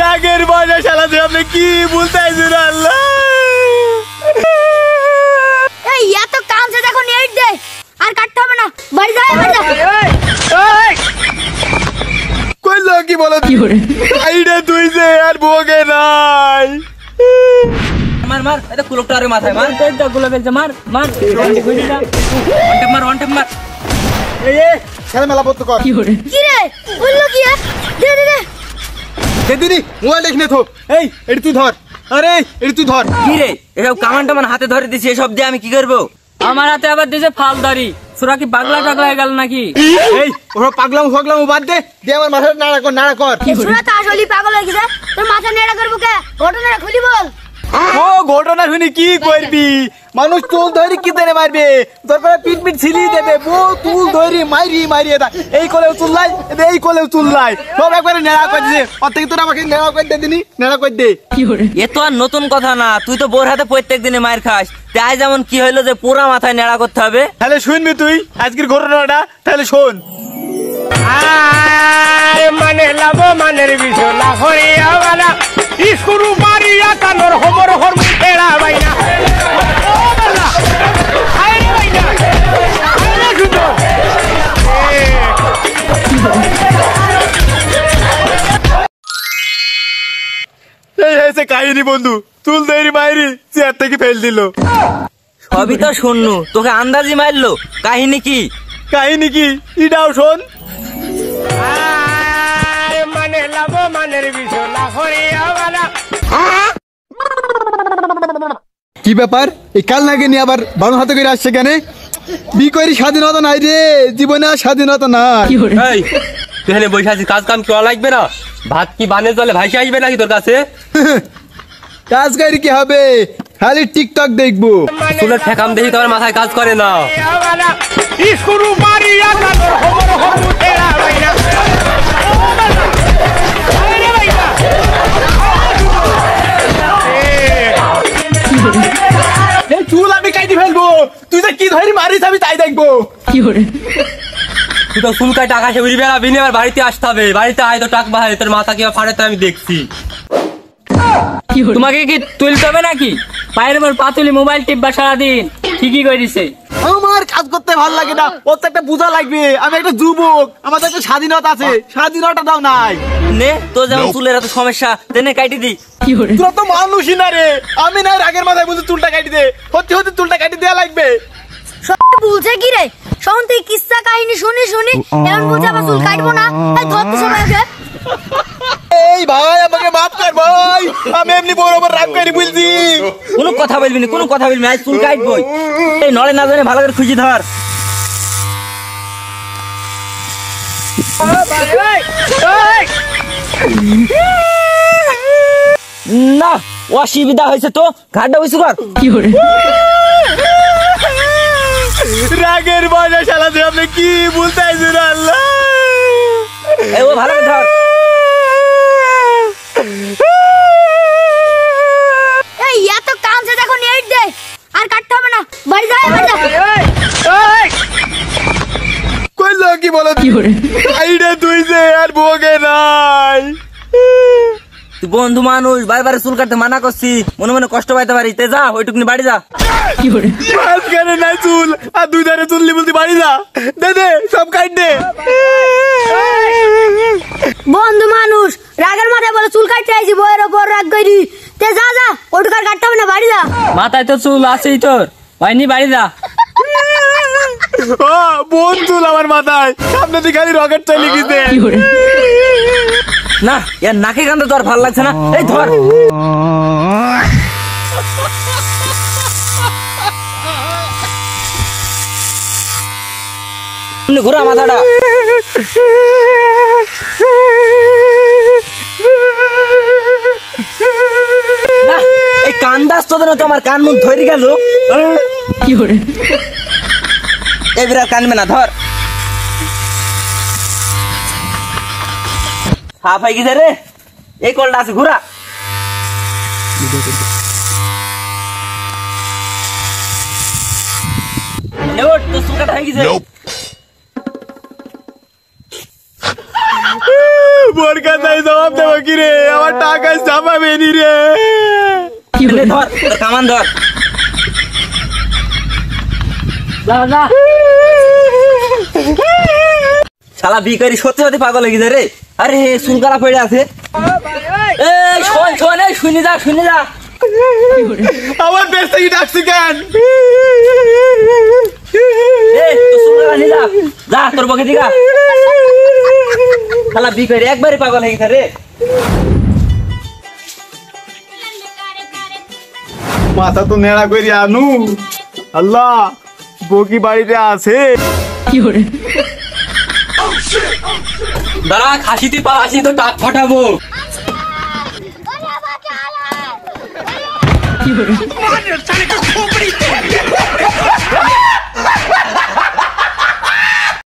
রাগের বাজা শালাতে আপনি কি বলতে আইছেন আল্লাহ? এই এত কামছে দেখো নেট দে আর কাটতে হবে না, বাড়ি যা বাড়ি যা। কইলো কি বলো আইডা তুইছে আর ভোগে নাই। মার মার এটা কুলকটা আরে মাথায় মার এটা গুলো বেলছে মার মার ওয়ান টেপ মার এই খেলা মেলা বন্ধ কর। কি রে বললো কি দে দে দে দে দিদি মোবাইল দেখনে তো। এই এটি তুই ধর, আরে এটি তুই ধর। কি রে এসব কামান টামান হাতে ধরে দিছি, এসব দিয়ে আমি কি করবো? আমার হাতে আবার দিছে ফালদারি, সুরা কি পাগলা টাগলা হয়ে গেল নাকি? এই ওরা পাগলাম বাদ দে, দে আমার মাথায় নাড়া কর। সুরা তো আসলে পাগল হয়ে গেছে, তোর মাথা নেড়া করবো কে? ঘটনাটা খুলি বল। ও ঘটনা শুনি কি করবি? মানুষ চুল ধরি কি ধরে মারবে, তারপরে পিট ছিলি দেবে, বউ চুল ধরি মারিয়ে দা। এই কোলেও চুললাই, এই কোলেও চুললাই, সব একবারে নেড়া করে দিছে। ওর থেকে তোর আমাকে নেড়া করে দে দিনি, নেড়া করে দে। এ তো আর নতুন কথা না, তুই তো বোর হাতে প্রত্যেক দিনে মায়ের খাস। তাই যেমন কি হইলো যে পুরা মাথায় নেড়া করতে হবে? তাহলে শুনবি তুই আজকের ঘটনাটা, তাহলে শোন। মানে লাভ মানের বিষয় না হরিয়া বালা ইস্কুরু মারিয়া কানোর হোমর হর মুখেড়া বাইনা আরে বাইনা আরে শুনো এই হয়েছে কাহিনী বন্ধু, চুল ধরি মাইরি চেয়ার থেকে ফেল দিল। সবই তো শুননু, তোকে আন্দাজি মারলো। কাহিনী কি? কাহিনী কি এটাও শোন। মানে লাভ মানের বিষয় না হরিয়া বালা। কি ব্যাপার, এই কাল নাগে নিয়ে আবার বারো হাতে করে আসছে কেন? বি করি স্বাধীনতা নাই রে, জীবনে আর স্বাধীনতা নাই। এই তুই এখানে বসে আছিস, কাজ কাম কেউ লাগবে না? ভাত কি বানের জলে ভাসে আসবে নাকি তোর কাছে? কাজ করি কি হবে, খালি টিকটক দেখবো। চুলের ঠেকাম দেখি তোমার মাথায় কাজ করে না। ইস্কুরু মারিয়া কানোর হোমর হর মুখেড়া বাইনা আরে বাইনা এই চুল আমি কাটি ফেলবো, তুই যে কি ধরি মারিস আমি তাই দেখবো। তুই তো চুল কাটে আকাশে উড়ি বেড়াবি না, এবার বাড়িতে আসতে হবে। বাড়িতে আয় তো টাক বাহারে, তোর মাথা কিভাবে ফাড়ে তো আমি দেখছি। তোমাকে কি তুলতে হবে নাকি? পায়ের উপর পাতুলি মোবাইল টিপবা সারাদিন, ঠিকই করিছে। আমার কাজ করতে ভালো লাগে না, ওর তো একটা বোঝা লাগবে। আমি একটা যুবক, আমাদের একটা স্বাধীনতা আছে, স্বাধীনতা দাও নাই। নে তো যেমন চুলের এত সমস্যা, তেনে কাটি দি। তোরা তো মানুষই না রে, আমি না রাগের মাথায় বলছি চুলটা কাটি দে, হতে চুলটা কাটি দেওয়া লাগবে। সব বলছে কি রে? শোন তুই কিস্সা কাহিনী শুনি এমন বলছে আবার চুল কাটবো না, তাই ধরতে সবাইকে। এই ভাই আমাকে মাফ কর ভাই, আমি এমনি বড় বড় রাগ করি বলছি। কোনো কথা বলবি না, কোনো কথা বলবি না, আজ চুল কাটবই। এই নড়ে না জানে ভালো করে খুশি ধর। না অসুবিধা হয়েছে তো, ঘাটটা বসে কর। রাগের বাজা শালাতে আপনি কি বলতে আইছেন আল্লাহ? এই ও ভালো করে ধর। এই এত কামছে দেখো নেট দে আর কাটতে হবে না, বাড়ি যা বাড়ি যা। কইলো কি বলো আইডা তুইছে আর ভোগে নাই। তুই বন্ধু মানুষ, বারবার চুল কাটতে মানা করছি, মনে মনে কষ্ট পাইতে পারি। তে যা ওইটুকুনি বাড়ি যা। মাঝখানে নাই চুল আর দুই ধারে চুললি বলতে বাড়ি যা, দে দে সব কাট দে। বন্ধু মানুষ রাগের মাথায় বলে চুল কাটতে আইছি, বইয়ের ওপর রাগ করি। তে যা যা ওইটুকু আর কাটতে হবে না, বাড়ি যা। মাথায় তো চুল আছেই তোর, হয়নি বাড়ি যা। বোন চুল আমার মাথায়, সামনে দিকে খালি রকেট চলে গেছে। না এর নাকে কান্দে তো আর ভালো লাগছে না, এই ধর। ঘোরা মাথাটা। এই কান্দাস তো না, তোমার কান মুখ ধরে গেল। এবার কানবে না, ধর। সাফ হয়ে গেছে রে, এই কলটা আছে, ঘোরা। চুল কাটা হয়ে গেছে। ওর কাছে জবাব দেবো কি রে? আমার টাকা চাপাবে নি রে। ধর তোর কামান ধর। যা যা। শালা বিকারি সত্যি সত্যি পাগল হয়ে গেছে রে। আরে চুল কালা পড়ে আছে। এই শোন শোন, এই শুনে যা শুনে যা। আমার বেশ থেকে ডাকছি কেন? এই তোর চুল কালা নিয়ে যা, যা তোর বকে দিগা। শালা বিকারি একবারে পাগল হয়ে গেছে রে। মাথা তো নেড়া করে আনু। আল্লাহ, বকি বাড়িতে আছে। দাঁড়া, খাসিতে পা আসি তো টাক ফাটাবো। Mother, son of a